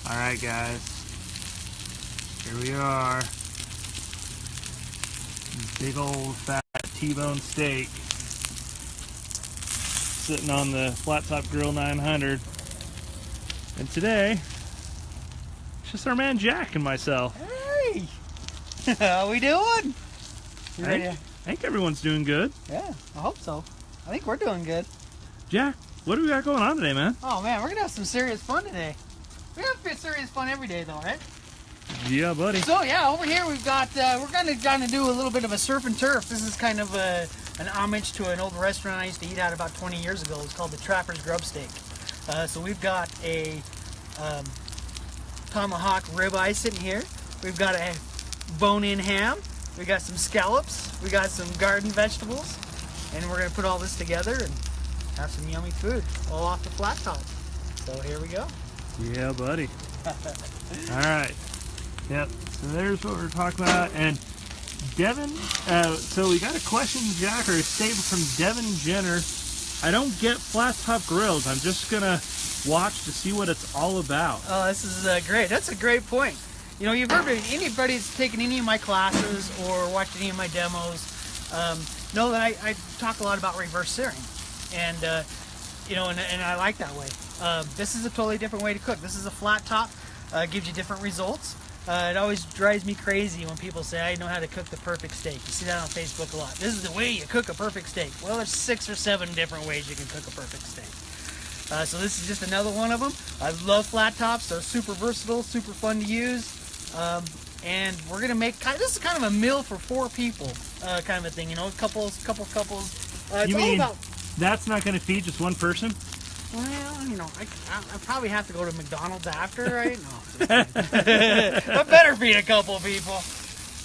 Alright guys, here we are. Big old fat T-bone steak sitting on the Flat Top Grill 900. And today, it's just our man Jack and myself. Hey! How we doing? I think everyone's doing good. Yeah, I hope so. I think we're doing good. Jack, what do we got going on today, man? Oh man, we're gonna have some serious fun today. We have serious fun every day though, right? Yeah, buddy. So yeah, over here we've got, we're gonna do a little bit of a surf and turf. This is kind of an homage to an old restaurant I used to eat at about 20 years ago. It's called the Trapper's Grub Steak. So we've got a tomahawk ribeye sitting here. We've got a bone-in ham. We got some scallops. We got some garden vegetables. And we're gonna put all this together and have some yummy food, all off the flat top. So here we go. Yeah, buddy. Alright. Yep, so there's what we're talking about. And Devin, so we got a question, Jack, or a statement from Devin Jenner. I don't get flat top grills. I'm just gonna watch to see what it's all about. Oh, this is great. That's a great point. You know, you've heard of anybody that's taken any of my classes or watched any of my demos, know that I talk a lot about reverse searing. And, you know, and I like that way. This is a totally different way to cook. This is a flat top, gives you different results. It always drives me crazy when people say, I know how to cook the perfect steak. You see that on Facebook a lot. This is the way you cook a perfect steak. Well, there's 6 or 7 different ways you can cook a perfect steak. So this is just another one of them. I love flat tops. They're super versatile, super fun to use. And we're going to make, this is kind of a meal for 4 people kind of a thing. You know, couple couples. You mean that's not going to feed just one person? Well, you know, I probably have to go to McDonald's after, right? No, I better feed a couple people.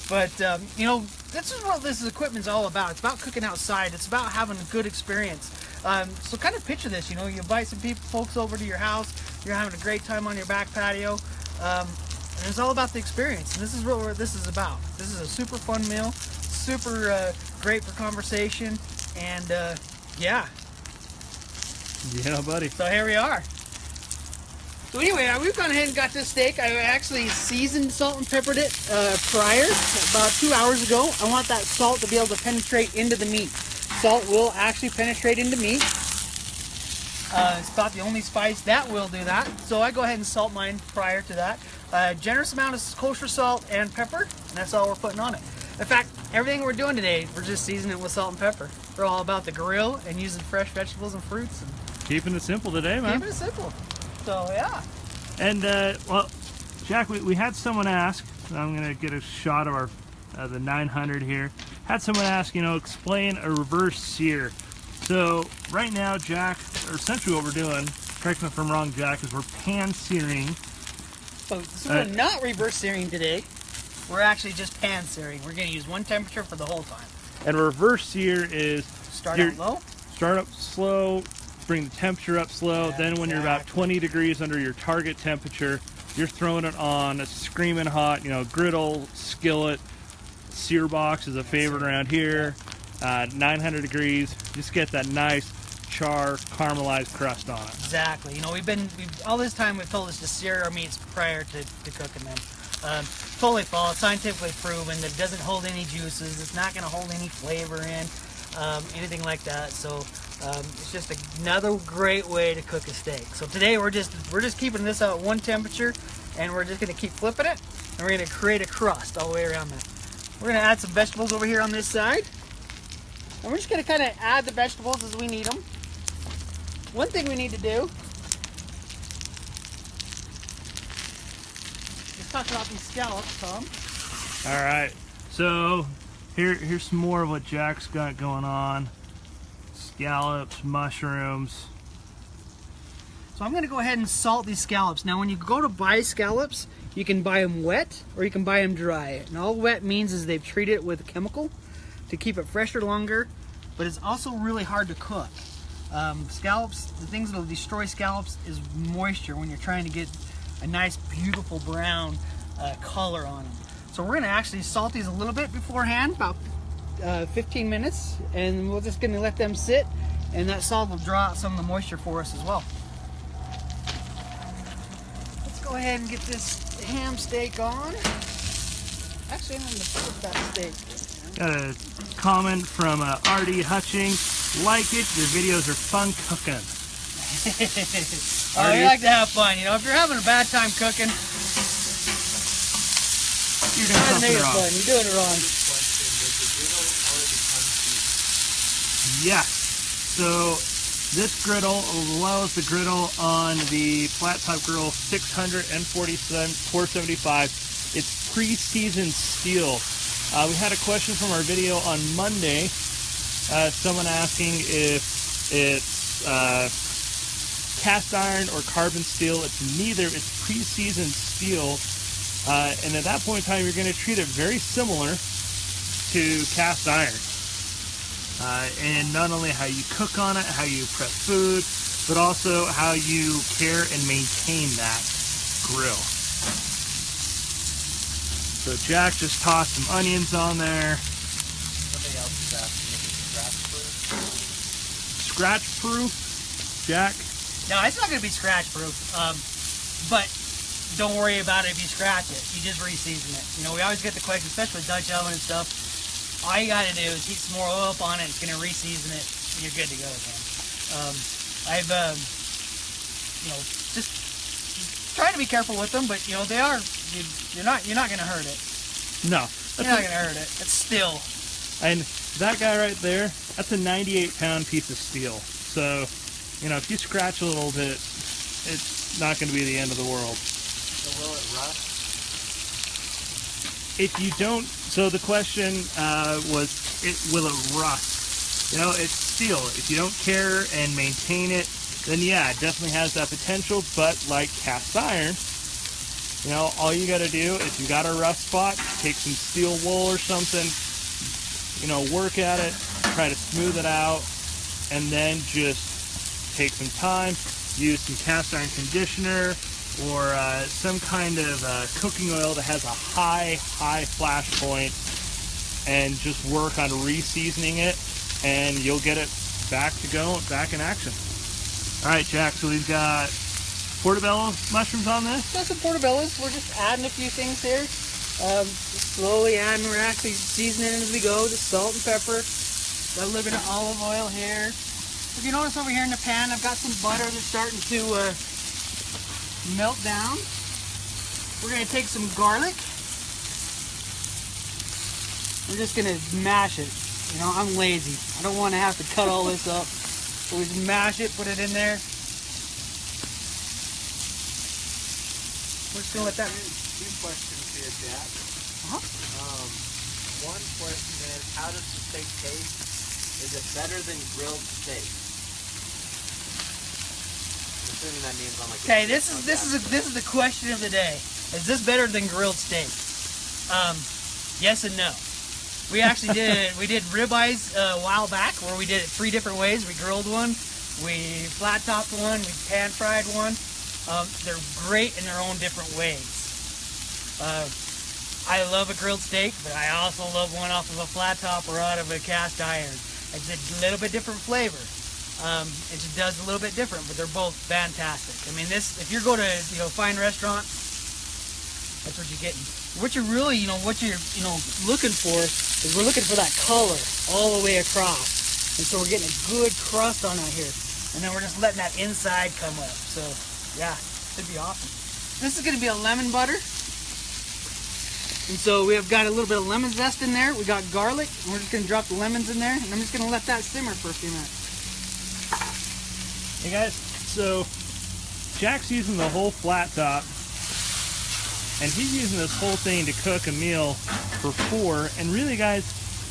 But, you know, this is what this equipment's all about. It's about cooking outside. It's about having a good experience. So kind of picture this, you know, you invite some folks over to your house. You're having a great time on your back patio. And it's all about the experience. And this is what this is about. This is a super fun meal. Super great for conversation. And, yeah. Yeah, buddy. So here we are. So anyway, we've gone ahead and got this steak. I actually seasoned, salt, and peppered it prior, about 2 hours ago. I want that salt to be able to penetrate into the meat. Salt will actually penetrate into meat. It's about the only spice that will do that. So I go ahead and salt mine prior to that. Generous amount of kosher salt and pepper, and that's all we're putting on it. In fact, everything we're doing today, we're just seasoning it with salt and pepper. We're all about the grill and using fresh vegetables and fruits. And keeping it simple today, man. keeping it simple. So, yeah. And, well, Jack, we had someone ask, I'm going to get a shot of our the 900 here. Had someone ask, you know, explain a reverse sear. So, right now, Jack, or essentially what we're doing, correct me if I'm wrong, Jack, is we're pan searing. So we're not reverse searing today. We're actually just pan searing. We're going to use one temperature for the whole time. And reverse sear is Start out low. Start up slow, bring the temperature up slow. Yeah, then when you're about 20 degrees under your target temperature, you're throwing it on. It's screaming hot. You know, griddle, skillet, sear box is a favorite around here. 900 degrees. Just get that nice char caramelized crust on it. Exactly. You know, all this time we've told us to sear our meats prior to cooking them. Totally false, scientifically proven that it doesn't hold any juices. It's not going to hold any flavor in, anything like that. So it's just another great way to cook a steak. So today we're just keeping this at one temperature, and we're just going to keep flipping it, and we're going to create a crust all the way around that. We're going to add some vegetables over here on this side, and we're just going to kind of add the vegetables as we need them. One thing we need to do. Talk about these scallops, Tom. All right, so here's some more of what Jack's got going on. Scallops, mushrooms. So I'm going to go ahead and salt these scallops. Now when you go to buy scallops, you can buy them wet or you can buy them dry. And all wet means is they've treated it with a chemical to keep it fresher longer, but it's also really hard to cook. Scallops, the things that will destroy scallops is moisture when you're trying to get a nice beautiful brown color on them. So we're going to actually salt these a little bit beforehand, about 15 minutes, and we're just going to let them sit, and that salt will draw out some of the moisture for us as well. Let's go go ahead and get this ham steak on. Actually, I'm going to put that steak. Got a comment from R.D. Hutching. Like it, your videos are fun cooking. Oh, you like to have fun. You know, if you're having a bad time cooking, You're doing something wrong. fun. You're doing it wrong. Yes. So this griddle, as well as the griddle on the flat top grill 475, it's pre-seasoned steel. We had a question from our video on Monday. Someone asking if it's cast iron or carbon steel. It's neither. It's pre-seasoned steel. And at that point in time, you're going to treat it very similar to cast iron. And not only how you cook on it, how you prep food, but also how you care and maintain that grill. So Jack just tossed some onions on there. Somebody else is asking if it's Scratch proof, Jack? No, it's not going to be scratch proof. But don't worry about it if you scratch it. You just reseason it. You know, we always get the question, especially with Dutch oven and stuff. All you got to do is heat some more oil up on it. It's going to reseason it. And you're good to go again. You know, just try to be careful with them, but you know they are. You're not going to hurt it. No. You're not going to hurt it. It's steel. And that guy right there, that's a 98-pound piece of steel. So, you know, if you scratch a little bit, it's not going to be the end of the world. So will it rust? If you don't, so the question was, will it rust? You know, it's steel. If you don't care and maintain it, then yeah, it definitely has that potential. But like cast iron, you know, all you got to do, if you got a rust spot, take some steel wool or something, you know, work at it, try to smooth it out, and then just take some time, use some cast iron conditioner or some kind of cooking oil that has a high flash point, and just work on re-seasoning it, and you'll get it back to go, back in action. All right, Jack, so we've got portobello mushrooms on this. Got some portobellos. We're just adding a few things here. Just slowly adding. We're actually seasoning as we go. Just salt and pepper. Got a little bit of olive oil here. If you notice over here in the pan, I've got some butter that's starting to melt down. We're going to take some garlic. We're just going to mash it. You know, I'm lazy. I don't want to have to cut all this up. So we just mash it, put it in there. We're just going to let that... Two questions here, Jack. One question is, how does the steak taste? Is it better than grilled steak? I'm assuming that means on like. Okay, this is the question of the day. Is this better than grilled steak? Yes and no. We actually did ribeyes a while back where we did it 3 different ways. We grilled one, we flat topped one, we pan fried one. They're great in their own different ways. I love a grilled steak, but I also love one off of a flat top or out of a cast iron. It's a little bit different flavor. It just does a little bit different, but they're both fantastic. I mean, this, if you go to, you know, a fine restaurant, that's what you're getting. What you're really, what you're, looking for is we're looking for that color all the way across. And so we're getting a good crust on that here. And then we're just letting that inside come up. So, yeah, should be awesome. This is going to be a lemon butter. And so we have got a little bit of lemon zest in there. We got garlic. And we're just going to drop the lemons in there. And I'm just going to let that simmer for a few minutes. Hey guys, so Jack's using the whole flat top, and he's using this whole thing to cook a meal for 4. And really, guys,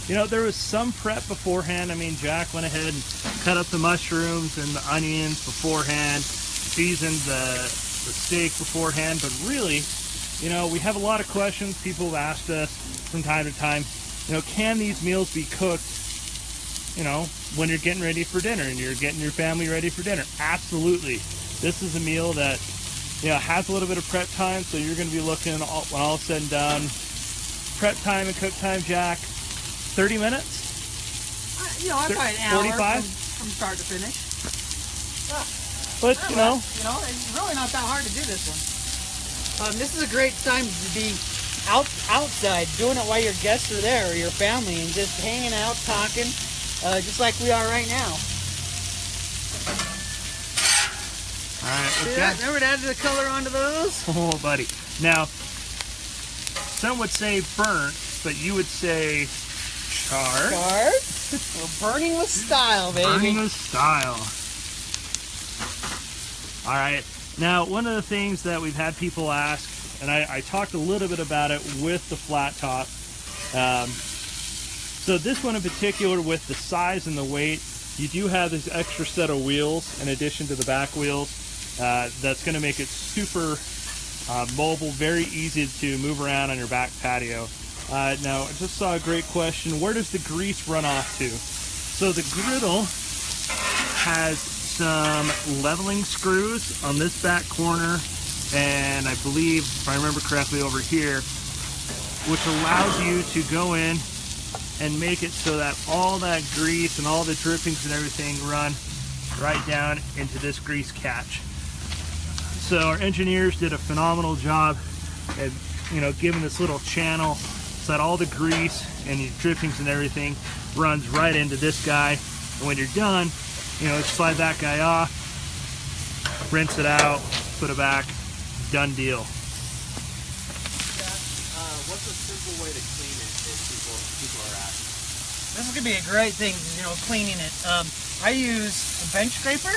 there was some prep beforehand. I mean, Jack went ahead and cut up the mushrooms and the onions beforehand, seasoned the steak beforehand. But really, we have a lot of questions. People have asked us from time to time, can these meals be cooked, when you're getting ready for dinner and you're getting your family ready for dinner? Absolutely. This is a meal that, has a little bit of prep time, so you're going to be looking, when all is said and done, prep time and cook time, Jack, 30 minutes? I'd probably an hour 45? From start to finish. But, it's really not that hard to do this one. This is a great time to be outside, doing it while your guests are there or your family, and just hanging out, talking, just like we are right now. All right, See that? Remember to add the color onto those? Oh, buddy. Now, some would say burnt, but you would say charred. Charred? We're burning with style, baby. Burning with style. All right. Now, one of the things that we've had people ask, and I talked a little bit about it with the flat top. So this one in particular, with the size and the weight, you do have this extra set of wheels in addition to the back wheels. That's going to make it super mobile, very easy to move around on your back patio. Now, I just saw a great question. Where does the grease run off to? So the griddle has some leveling screws on this back corner, and I believe, if I remember correctly, over here, which allows you to go in and make it so that all that grease and all the drippings and everything run right down into this grease catch. So our engineers did a phenomenal job at, giving this little channel so that all the grease and the drippings and everything runs right into this guy. And when you're done, slide that guy off, rinse it out, put it back, done deal. What's a simple way to clean it if people are asking? This is going to be a great thing, cleaning it. I use a bench scraper.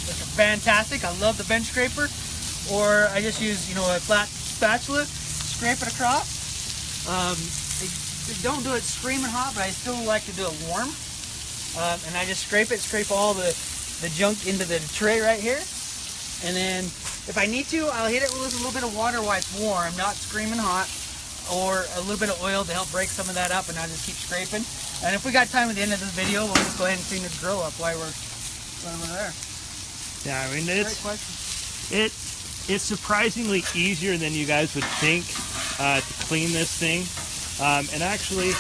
It's fantastic. I love the bench scraper. Or I just use, a flat spatula, scrape it across. I don't do it screaming hot, but I still like to do it warm. And I just scrape all the junk into the tray right here. And then if I need to, I'll hit it with a little bit of water while it's warm, not screaming hot, or a little bit of oil to help break some of that up, and I'll just keep scraping. And if we got time at the end of this video, we'll just go ahead and clean this grill up while we're there. Yeah, I mean, it's surprisingly easier than you guys would think to clean this thing. And actually,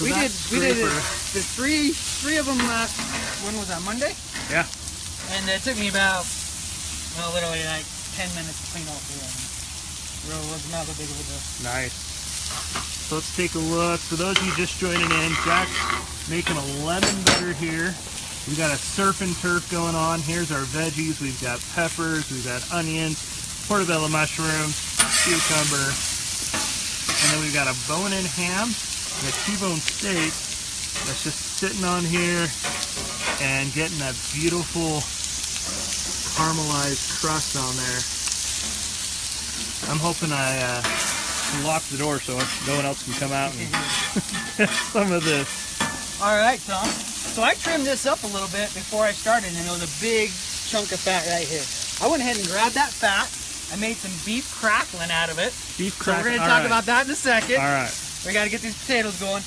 we did the three of them last, when was that, Monday? Yeah. And it took me about, literally like 10 minutes to clean all three of them. Really was not that big of a deal. Nice. So let's take a look. For those of you just joining in, Jack's making a lemon butter here. We've got a surf and turf going on. Here's our veggies. We've got peppers, we've got onions, portobello mushrooms, cucumber, and then we've got a bone-in ham and a T-bone steak that's just sitting on here and getting that beautiful caramelized crust on there. I'm hoping I lock the door so no one else can come out and get some of this. All right, Tom. So I trimmed this up a little bit before I started, and it was a big chunk of fat right here. I went ahead and grabbed that fat. I made some beef crackling out of it. Beef So crackling. we're going to talk about that in a second. All right. We got to get these potatoes going.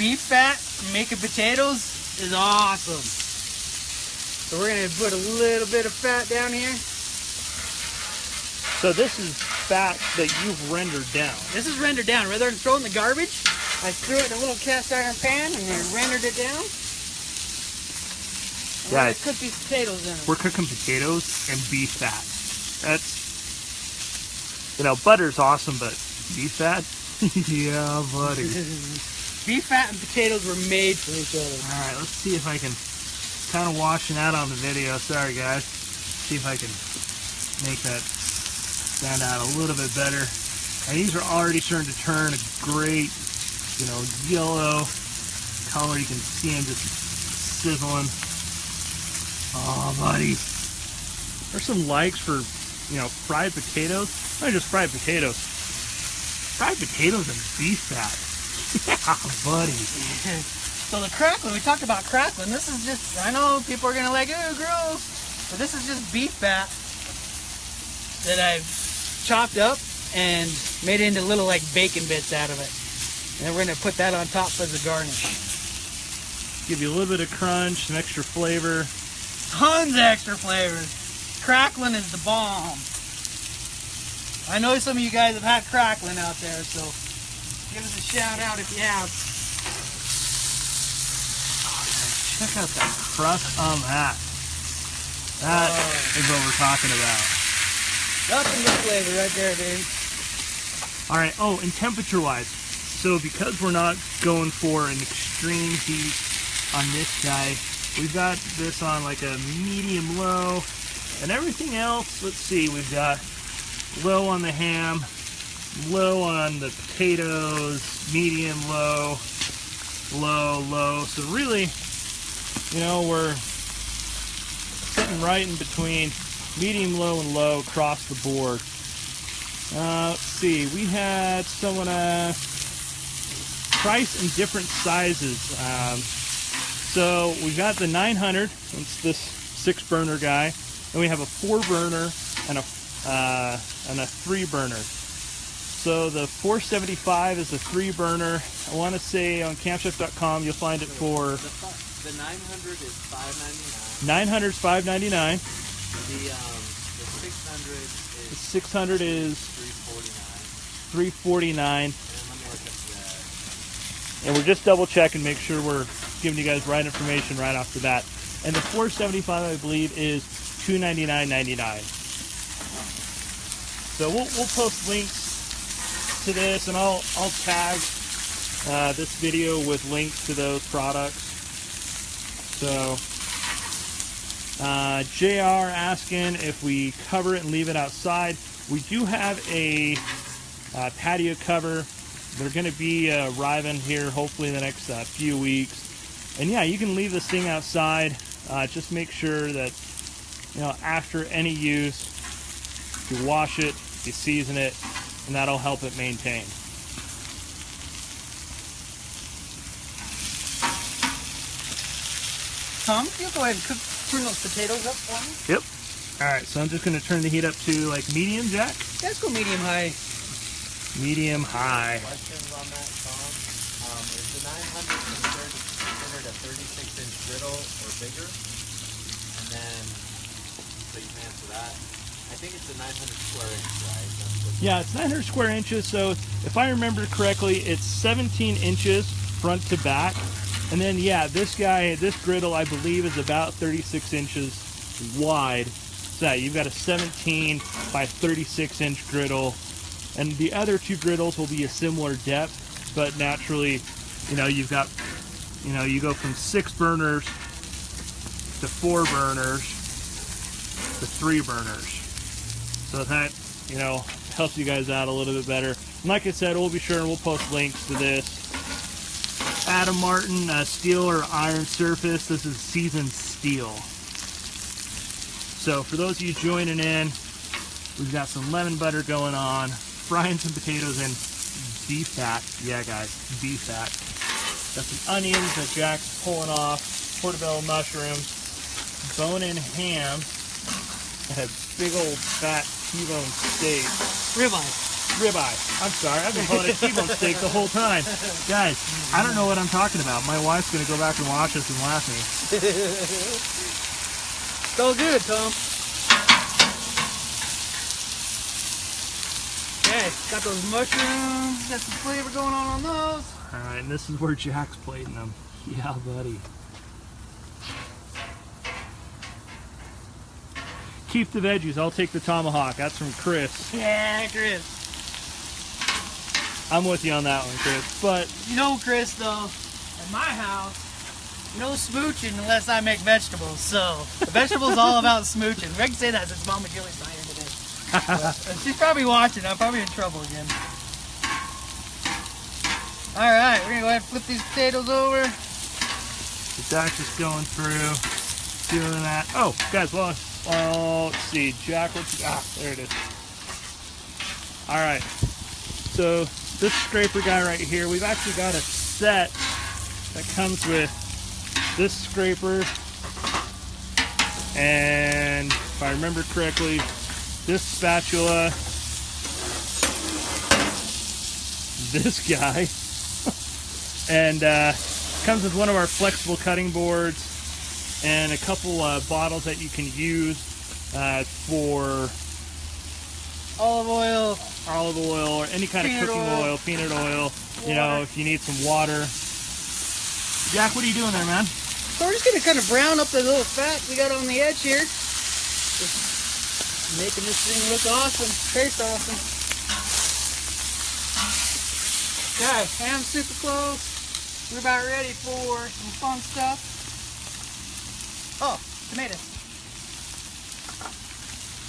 Beef fat making potatoes is awesome. So we're going to put a little bit of fat down here. So this is fat that you've rendered down. This is rendered down. Rather than throwing the garbage, I threw it in a little cast iron pan and then rendered it down. And we're going to cook these potatoes in them. We're cooking potatoes and beef fat. That's, butter's awesome, but beef fat? Yeah, buddy. Beef fat and potatoes were made for each other. All right, let's see if I can, kind of washing out on the video. Sorry, guys. See if I can make that stand out a little bit better. And these are already starting to turn a great, yellow color. You can see them just sizzling. Oh, buddy. There's some likes for, fried potatoes. Not just fried potatoes. Fried potatoes and beef fat. Yeah, buddy. So the crackling, we talked about crackling. This is just, I know people are going to like, oh, gross. But this is just beef fat that I've chopped up and made into little like bacon bits out of it. And then we're going to put that on top as a garnish. Give you a little bit of crunch, some extra flavor. Tons of extra flavors. Crackling is the bomb. I know some of you guys have had crackling out there, so give us a shout out if you have. Check out that crust on that. That is what we're talking about. Nothing but flavor right there, dude. All right. Oh, and temperature-wise, so because we're not going for an extreme heat on this guy, we've got this on like a medium low, and everything else, let's see, we've got low on the ham, low on the potatoes, medium low, low, low. So really, you know, we're sitting right in between medium, low, and low across the board. Let's see, we had someone price in different sizes. So we've got the 900, it's this 6-burner guy, and we have a 4-burner and a 3-burner. So the 475 is a 3-burner. I want to say on campchef.com you'll find it for The 900 is $5.99. 900 is $5.99. The 600 is 600 is $3.49. $3.49. And let me look up that. And we're just double checking, make sure we're giving you guys right information right off the bat. And the 475, I believe, is $299.99. So we'll post links to this, and I'll tag this video with links to those products. So JR asking if we cover it and leave it outside. We do have a patio cover. They're going to be arriving here hopefully in the next few weeks. And yeah, you can leave this thing outside. Just make sure that, you know, after any use, you wash it, you season it, and that'll help it maintain. Tom, you go ahead and turn those potatoes up for me. Yep. All right, so I'm just going to turn the heat up to like medium, Jack? Yeah, let's go medium-high. Medium-high. Questions on that, Tom? Is the 900 considered a 36-inch griddle or bigger? And then, so you can answer that. I think it's a 900 square inch, right? Yeah, it's 900 square inches, so if I remember correctly, it's 17 inches front to back. And then, yeah, this griddle, I believe, is about 36 inches wide. So yeah, you've got a 17 by 36 inch griddle. And the other 2 griddles will be a similar depth, but naturally, you know, you've got, you know, you go from 6 burners to 4 burners to 3 burners. So that, you know, helps you guys out a little bit better. And like I said, we'll be sure and we'll post links to this. Adam Martin, steel or iron surface. This is seasoned steel. So for those of you joining in, we've got some lemon butter going on, frying some potatoes in beef fat. Yeah, guys, beef fat. Got some onions that Jack's pulling off, portobello mushrooms, bone-in ham, and a big old fat T-bone steak. Ribeye. I'm sorry, I've been calling it T-bone steak the whole time. Guys, I don't know what I'm talking about. My wife's going to go back and watch this and laugh at me. It's all good, Tom. Okay, got those mushrooms. Got some flavor going on those. All right, and this is where Jack's plating them. Yeah, buddy. Keep the veggies. I'll take the tomahawk. That's from Chris. Yeah, Chris. I'm with you on that one, Chris. But You know, Chris, though, at my house, no smooching unless I make vegetables. So the vegetables all about smooching. I can say that since Mama Julie's not here today. She's probably watching. I'm probably in trouble again. All right, we're gonna go ahead and flip these potatoes over. Jack's just going through, doing that. Oh, guys, well, let's see. Jack, there it is. All right. So this scraper guy right here, we've actually got a set that comes with this scraper, and if I remember correctly, this spatula, this guy, and comes with one of our flexible cutting boards and a couple bottles that you can use for Olive oil, or any kind of cooking oil, peanut oil, you know, if you need some water. Jack, what are you doing there, man? So we're just gonna kind of brown up the little fat we got on the edge here. Making this thing look awesome. Taste awesome. Okay, ham's super close. We're about ready for some fun stuff. Oh, tomatoes.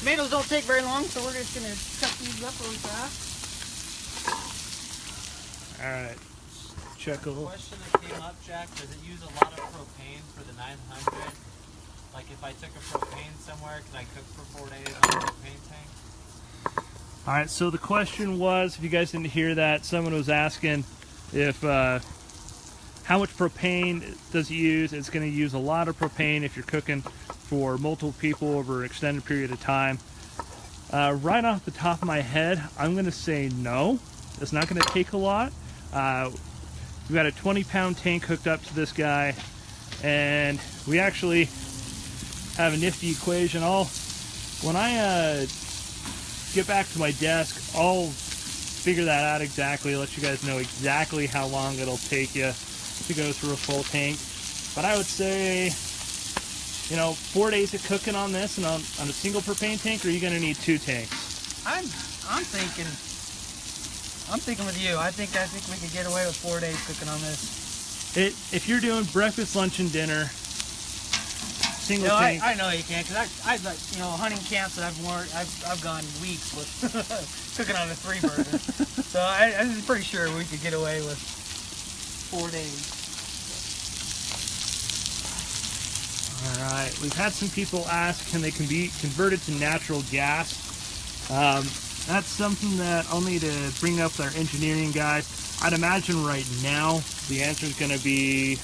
Tomatoes don't take very long, so we're just gonna cut these up really fast. Alright, check a little. Question that came up, Jack, does it use a lot of propane for the 900? Like if I took a propane somewhere, can I cook for 4 days on a propane tank? Alright, so the question was, if you guys didn't hear that, someone was asking if how much propane does it use. It's going to use a lot of propane if you're cooking for multiple people over an extended period of time. Right off the top of my head, I'm going to say no. It's not going to take a lot. We've got a 20-pound tank hooked up to this guy, and we actually have a nifty equation. When I get back to my desk, I'll figure that out exactly, let you guys know exactly how long it'll take you to go through a full tank. But I would say, 4 days of cooking on this and on a single propane tank, or are you going to need 2 tanks? I'm thinking with you. I think we could get away with 4 days cooking on this. If you're doing breakfast, lunch, and dinner, single tank. I know you can, because I've hunting camps that I've gone weeks with cooking on a 3-burner. So I'm pretty sure we could get away with 4 days. All right, we've had some people ask, can they be converted to natural gas? That's something that I'll need to bring up with our engineering guys. I'd imagine right now the answer is going to be,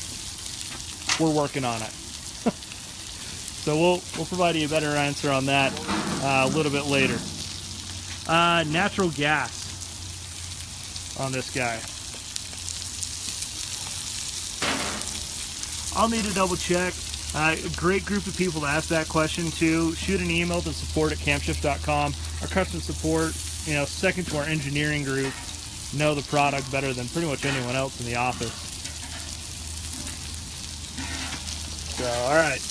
we're working on it. So we'll provide you a better answer on that a little bit later. Natural gas on this guy. I'll need to double check. A great group of people to ask that question to. Shoot an email to support@campshift.com. Our customer support, second to our engineering group, know the product better than pretty much anyone else in the office. So, all right,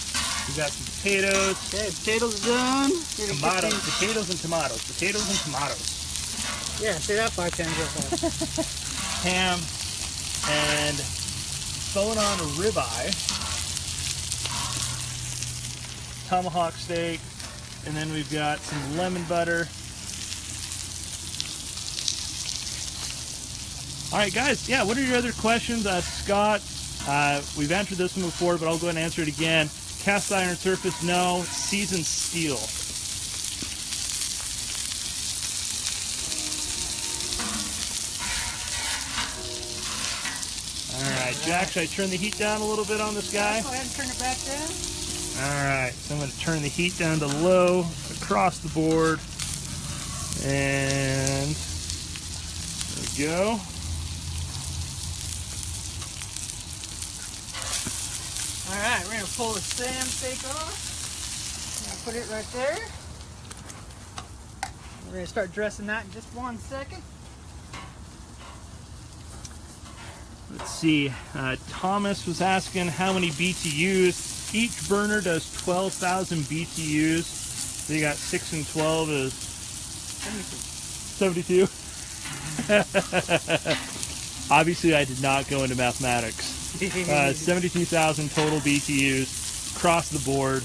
we got some potatoes. Okay, potatoes done. Tomatoes, potatoes and tomatoes. Potatoes and tomatoes. Yeah, say that 5 times real fast. Ham and bone on a ribeye. Tomahawk steak, and then we've got some lemon butter. All right, guys. Yeah, what are your other questions? Scott, we've answered this one before, but I'll go ahead and answer it again. Cast iron surface, no. Seasoned steel. All right, Jack, should I turn the heat down a little bit on this guy? Go ahead and turn it back down. Alright, so I'm going to turn the heat down to low across the board. And there we go. Alright, we're going to pull the Sam steak off. Put it right there. We're going to start dressing that in just 1 second. Let's see, Thomas was asking how many BTUs. Each burner does 12,000 BTUs. So you got 6 and 12 is 72. Obviously, I did not go into mathematics. 72,000 total BTUs across the board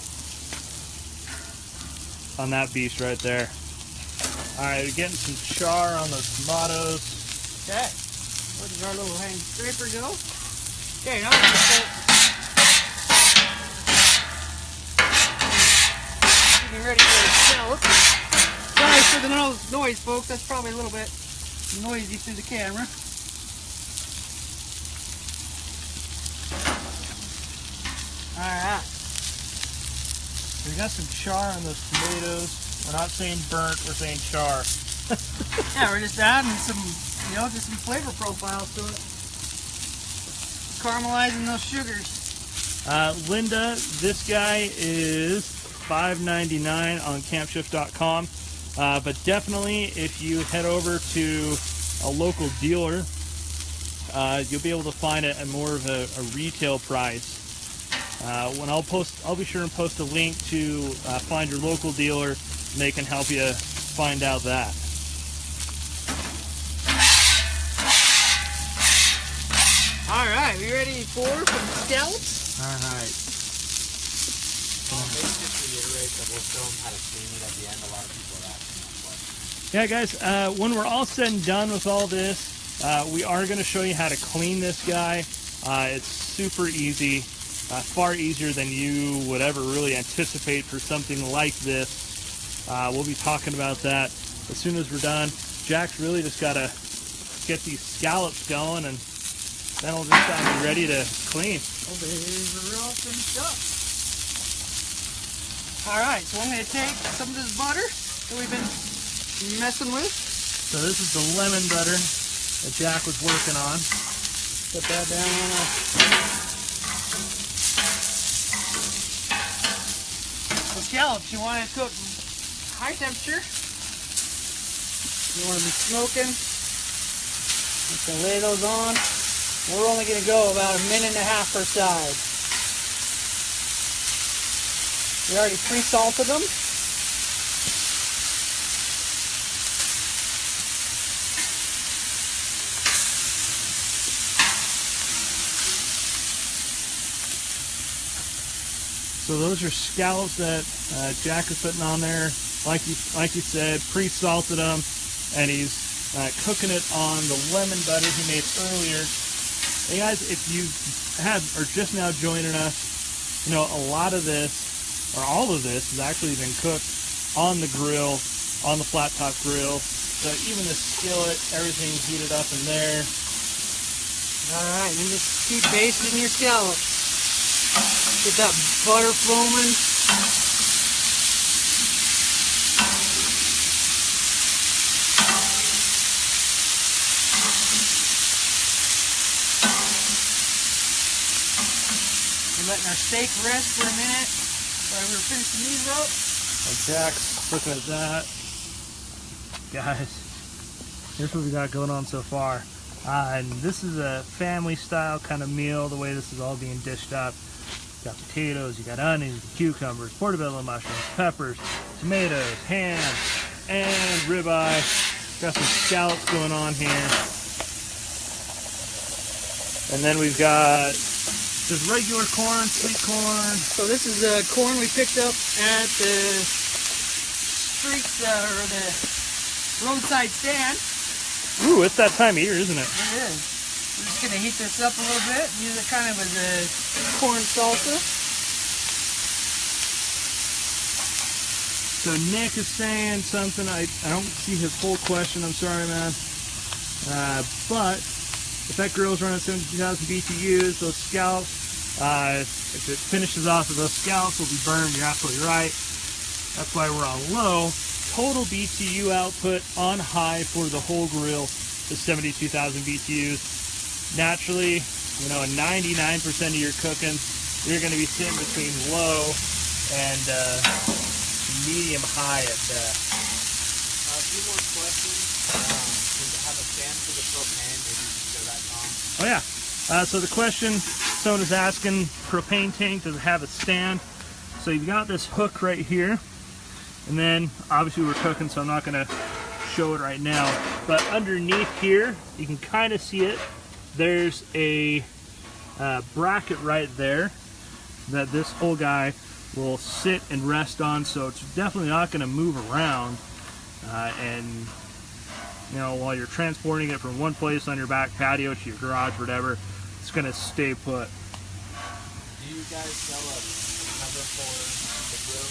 on that beast right there. All right, we're getting some char on those tomatoes. Okay, where does our little hand scraper go? Okay, now we're going to put getting ready for the scallops. Sorry for the noise, folks. That's probably a little bit noisy through the camera. Alright. We got some char on those tomatoes. We're not saying burnt, we're saying char. Yeah, we're just adding some, just some flavor profiles to it. Caramelizing those sugars. Linda, this guy is $5.99 on campshift.com. But definitely, if you head over to a local dealer, you'll be able to find it at more of a retail price. When I'll be sure and post a link to find your local dealer. they can help you find out that. All right, we ready for some scallops? All right. Maybe just reiterate that we'll show them how to clean it at the end. A lot of people are asking that question. Yeah, guys, when we're all said and done with all this, we are going to show you how to clean this guy. It's super easy, far easier than you would ever really anticipate for something like this. We'll be talking about that as soon as we're done. Jack's really just got to get these scallops going, and then we'll just be ready to clean. Oh, they're all finished up. All right, so I'm going to take some of this butter that we've been messing with. So this is the lemon butter that Jack was working on. Put that down. So scallops, you want to cook high temperature. You want to be smoking. You can lay those on. We're only going to go about 1.5 minutes per side. We already pre-salted them. So those are scallops that Jack is putting on there. Like you said, pre-salted them, and he's cooking it on the lemon butter he made earlier. Hey guys, if you are just now joining us, you know, a lot of this, or all of this, has actually been cooked on the grill, on the flat top grill. So even the skillet, everything's heated up in there. All right, and just keep basting your scallops. Get that butter foaming. We're letting our steak rest for a minute while we're finishing these up. Well, Jack's looking at that. Guys, here's what we got going on so far. And this is a family style kind of meal, the way this is all being dished up. You got potatoes, you got onions, cucumbers, portobello mushrooms, peppers, tomatoes, ham, and ribeye. Got some scallops going on here. And then we've got just regular corn, sweet corn. So this is the corn we picked up at the street or the roadside stand. Ooh, it's that time of year, isn't it? It is. We're just going to heat this up a little bit. Use it kind of as a corn salsa. So Nick is saying something. I don't see his full question. I'm sorry, man. But if that grill's running 17,000 BTUs, those scallops, if it finishes off with those scallops, will be burned. You're absolutely right. That's why we're on low. Total BTU output on high for the whole grill is 72,000 BTUs. Naturally, you know, 99% of your cooking, you're going to be sitting between low and medium high at best. A few more questions. Does it have a stand for the propane? Maybe you can show that, Tom. Oh yeah. So the question someone is asking, propane tank, does it have a stand? So you've got this hook right here. And then, obviously we're cooking, so I'm not going to show it right now. But underneath here, you can kind of see it. There's a bracket right there that this whole guy will sit and rest on. So it's definitely not going to move around. And, you know, while you're transporting it from one place on your back patio to your garage, whatever, it's going to stay put. Do you guys sell a cover for the grill?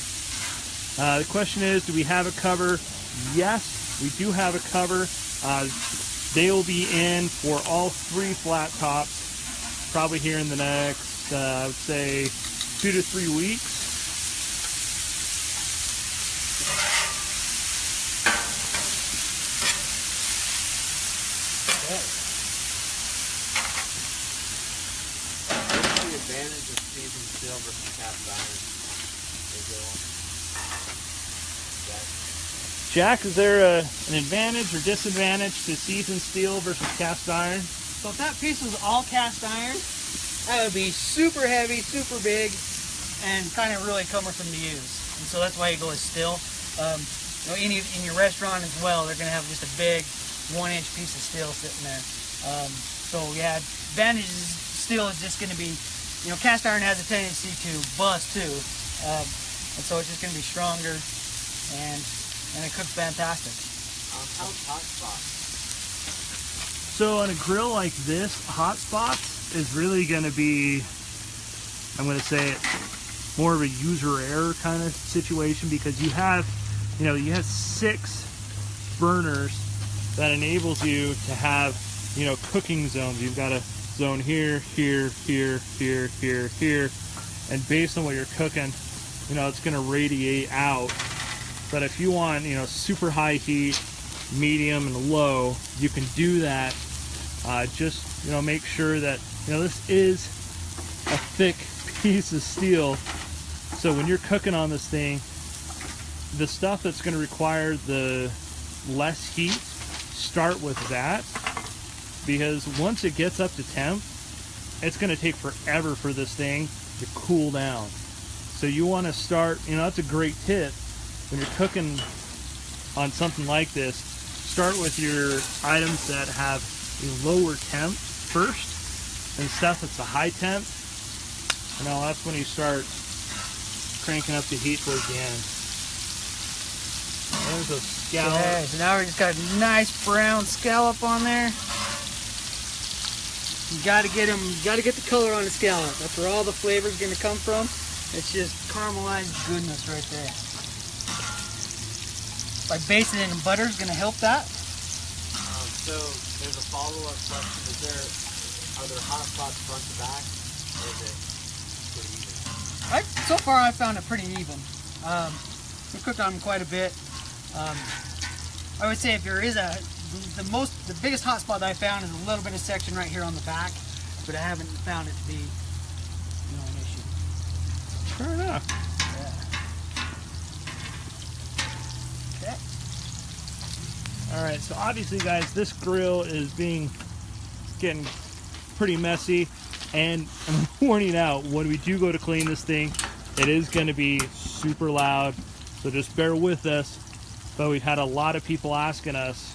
The question is, do we have a cover? Yes, we do have a cover. They will be in for all 3 flat tops, probably here in the next, I would say, 2 to 3 weeks. Okay. What's the advantage of seasoned steel versus cast iron? Jack, is there an advantage or disadvantage to seasoned steel versus cast iron? So if that piece was all cast iron, that would be super heavy, super big, and kind of really cumbersome to use. And so that's why you go with steel. In your restaurant as well, they're gonna have just a big 1-inch piece of steel sitting there. So yeah, advantage is steel is just gonna be, cast iron has a tendency to bust too, and so it's just gonna be stronger, and it cooks fantastic. How's hot spots? So on a grill like this, hot spots is really going to be, I'm going to say it, more of a user error kind of situation, because you have 6 burners that enables you to have, cooking zones. You've got a zone here, here, here, here, here, here, and based on what you're cooking, it's going to radiate out. But if you want, super high heat, medium and low, you can do that. Just make sure that this is a thick piece of steel, so when you're cooking on this thing, the stuff that's going to require the less heat, start with that, because once it gets up to temp, it's going to take forever for this thing to cool down. So you want to start, that's a great tip when you're cooking on something like this. Start with your items that have a lower temp first, and stuff that's a high temp. That's when you start cranking up the heat towards the end. There's those scallops. Okay, so now we just got a nice brown scallop on there. You gotta get them. You gotta get the color on the scallop. That's where all the flavor's gonna come from. It's just caramelized goodness right there. By basting it in butter is gonna help that. So there's a follow-up question. Are there hot spots front to back, or is it pretty even? So far I found it pretty even. We cooked on them quite a bit. I would say if there is the biggest hot spot that I found is a little bit of section right here on the back, but I haven't found it to be an issue. Fair enough. Yeah. Okay. All right, so obviously, guys, this grill is getting pretty messy, and I'm warning out, when we do go to clean this thing, it is going to be super loud, so just bear with us. But we've had a lot of people asking us,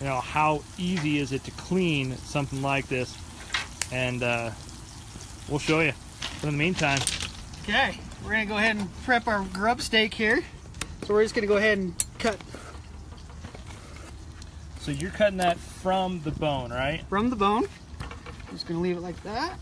how easy is it to clean something like this, and we'll show you. But in the meantime, okay, we're gonna go ahead and prep our grub steak here. So we're just gonna go ahead and cut. So you're cutting that from the bone, right? From the bone. Just gonna leave it like that.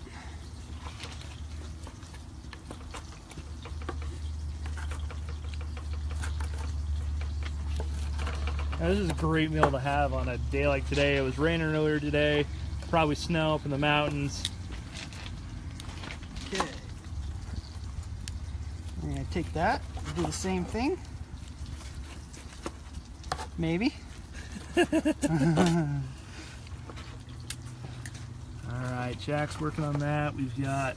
Now, this is a great meal to have on a day like today. It was raining earlier today, probably snow up in the mountains. Okay. We're gonna take that, do the same thing. Maybe. Alright, Jack's working on that. We've got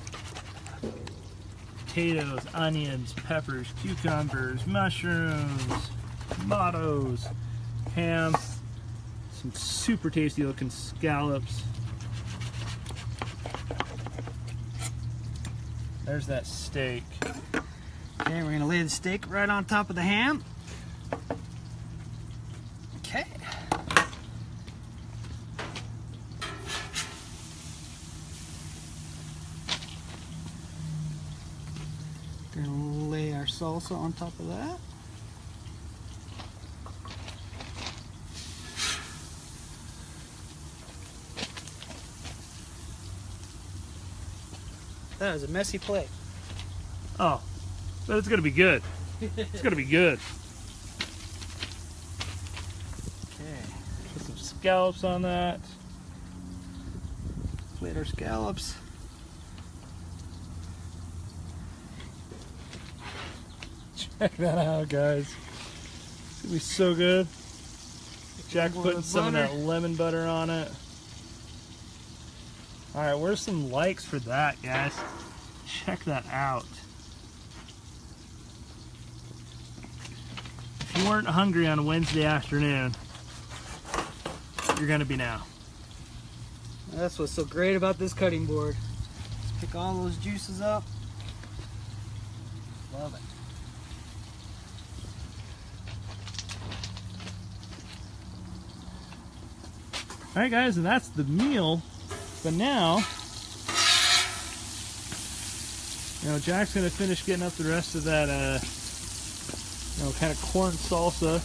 potatoes, onions, peppers, cucumbers, mushrooms, tomatoes, ham, some super tasty looking scallops. There's that steak. Okay, we're gonna lay the steak right on top of the ham. Okay. We're gonna lay our salsa on top of that. That is a messy plate. Oh, but it's gonna be good. It's gonna be good. Okay. Put some scallops on that. Plate our scallops. Check that out, guys. It's gonna be so good. Jack's putting some of that lemon butter on it. Alright, where's some likes for that, guys? Check that out. If you weren't hungry on a Wednesday afternoon, you're gonna be now. That's what's so great about this cutting board. Just pick all those juices up. Love it. All right, guys, and that's the meal. But now, Jack's gonna finish getting up the rest of that, kind of corn salsa.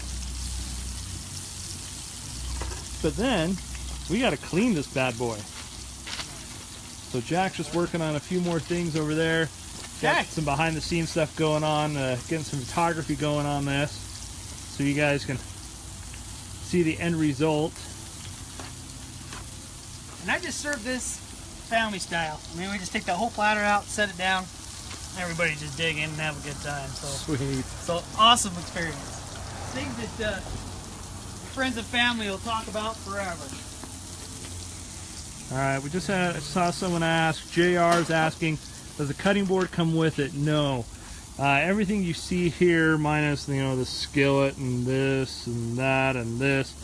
But then we got to clean this bad boy. So Jack's just working on a few more things over there. Got some behind the scenes stuff going on, getting some photography going on this, so you guys can see the end result. And I just serve this family style. I mean, we just take that whole platter out, set it down, everybody just dig in and have a good time. So Sweet. So awesome experience. Things that friends and family will talk about forever. All right, we just saw someone ask. JR's asking, does the cutting board come with it? No. Everything you see here, minus the skillet and this and that and this.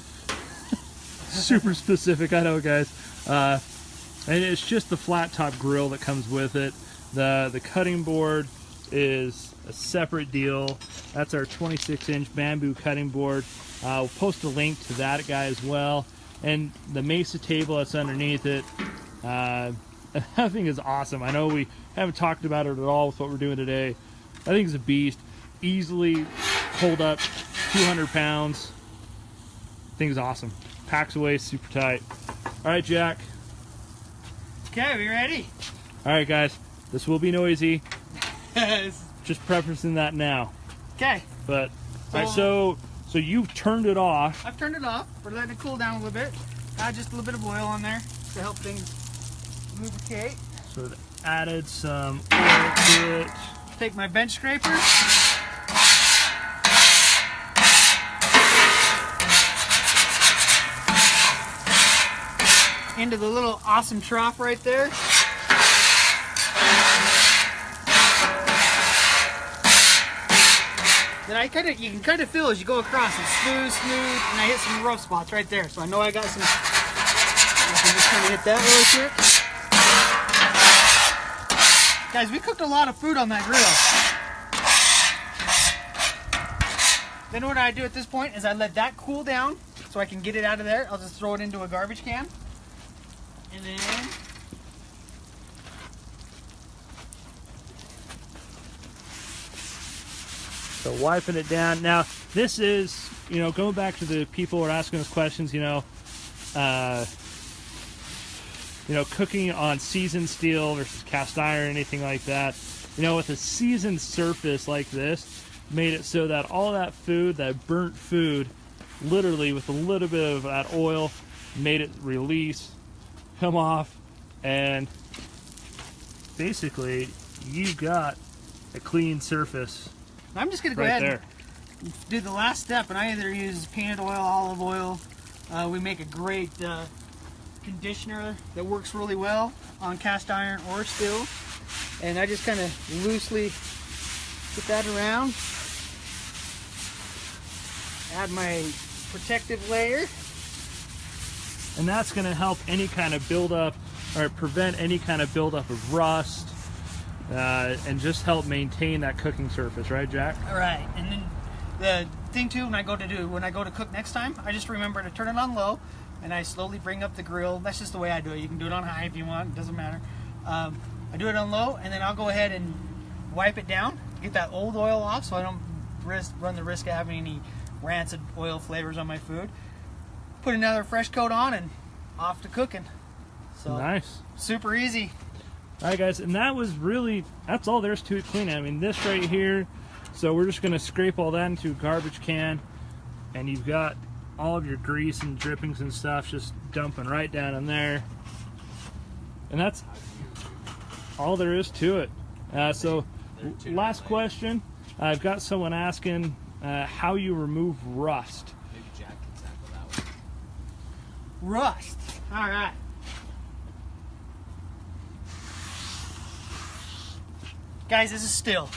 Super specific, I know, guys. And it's just the flat top grill that comes with it. The cutting board is a separate deal. That's our 26-inch bamboo cutting board. We'll post a link to that guy as well. And the mesa table that's underneath it, that thing is awesome. I know we haven't talked about it at all with what we're doing today. I think it's a beast. Easily hold up 200 pounds. Thing's awesome. Packs away super tight. All right, Jack. Okay, we ready? All right, guys. This will be noisy. Just prefacing that now. Okay. But all right, so you've turned it off. I've turned it off. We're letting it cool down a little bit. Add just a little bit of oil on there to help things lubricate. So it added some oil to it. Take my bench scraper. Into the little awesome trough right there. Then you can kind of feel as you go across. It's smooth, and I hit some rough spots right there. So I know I got some. I can just kind of hit that really quick. Guys, we cooked a lot of food on that grill. Then what I do at this point is I let that cool down so I can get it out of there. I'll just throw it into a garbage can. And then So wiping it down. Now, this is, going back to the people who are asking us questions, cooking on seasoned steel versus cast iron, anything like that. With a seasoned surface like this, made it so that all that food, that burnt food, literally with a little bit of that oil, made it release, come off, and basically you got a clean surface. I'm just going to go right ahead there. and do the last step, and I either use painted oil, olive oil. We make a great conditioner that works really well on cast iron or steel. And I just kind of loosely get that around. Add my protective layer. And that's going to help any kind of buildup, or prevent any kind of buildup of rust, and just help maintain that cooking surface, right, Jack? All right, and then the thing too, when I go to cook next time, I just remember to turn it on low, and I slowly bring up the grill. That's just the way I do it. You can do it on high if you want; it doesn't matter. I do it on low, and then I'll go ahead and wipe it down to get that old oil off, so I don't run the risk of having any rancid oil flavors on my food. Put another fresh coat on, and off to cooking. So nice, super easy. All right, guys, and that's all there's to it cleaning. I mean, this right here, so we're just going to scrape all that into a garbage can, and you've got all of your grease and drippings and stuff just dumping right down in there. And that's all there is to it. So, last question. I've got someone asking how you remove rust. Maybe Jack can tackle that one. Rust. All right. Guys, this is still.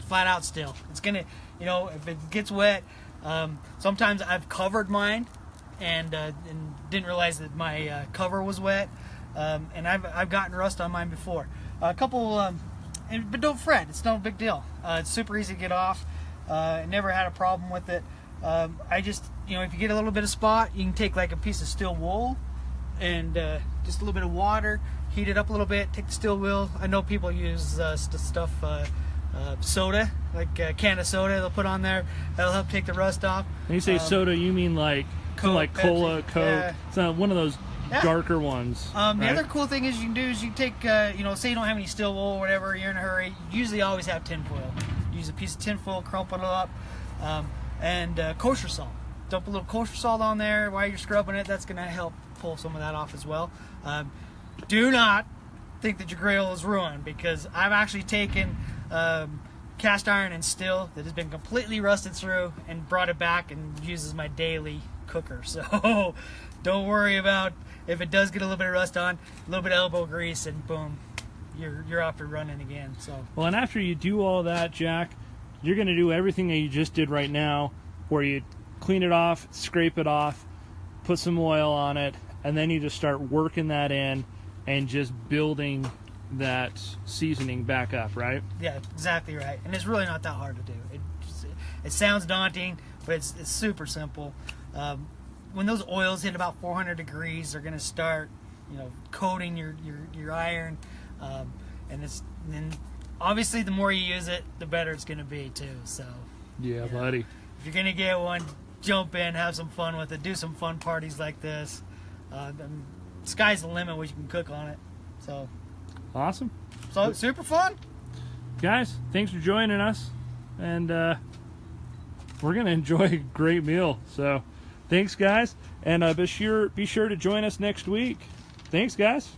Flat out still. It's gonna, if it gets wet, sometimes I've covered mine and didn't realize that my cover was wet, and I've gotten rust on mine before. A couple, but don't fret. It's no big deal. It's super easy to get off. I never had a problem with it. I just, if you get a little bit of spot, you can take like a piece of steel wool and just a little bit of water, heat it up a little bit, take the steel wool. I know people use stuff, soda, like a can of soda they'll put on there. That'll help take the rust off. When you say soda, you mean like Coke, cola, Pepsi, Coke? yeah. It's not one of those darker ones. The other cool thing is you can do is you take, say you don't have any steel wool or whatever, you're in a hurry. You usually always have tinfoil. Use a piece of tinfoil, crumple it up, and kosher salt. Dump a little kosher salt on there while you're scrubbing it. That's going to help pull some of that off as well. Do not think that your grill is ruined, because I've actually taken cast iron and steel that has been completely rusted through and brought it back and used as my daily cooker. So don't worry about if it does get a little bit of rust on, a little bit of elbow grease, and boom, you're off and running again. So well, and after you do all that, Jack, you're going to do everything that you just did right now, where you clean it off, scrape it off, put some oil on it, and then you just start working that in and just building that seasoning back up, right? Yeah, exactly right. And it's really not that hard to do. It sounds daunting, but it's super simple. When those oils hit about 400 degrees, they're going to start, coating your iron, and then obviously the more you use it, the better it's going to be too. So yeah, buddy. If you're going to get one, jump in, have some fun with it, do some fun parties like this. Sky's the limit what you can cook on it. So awesome. So super fun. Guys, thanks for joining us, and we're going to enjoy a great meal. So thanks, guys, and be sure to join us next week. Thanks, guys.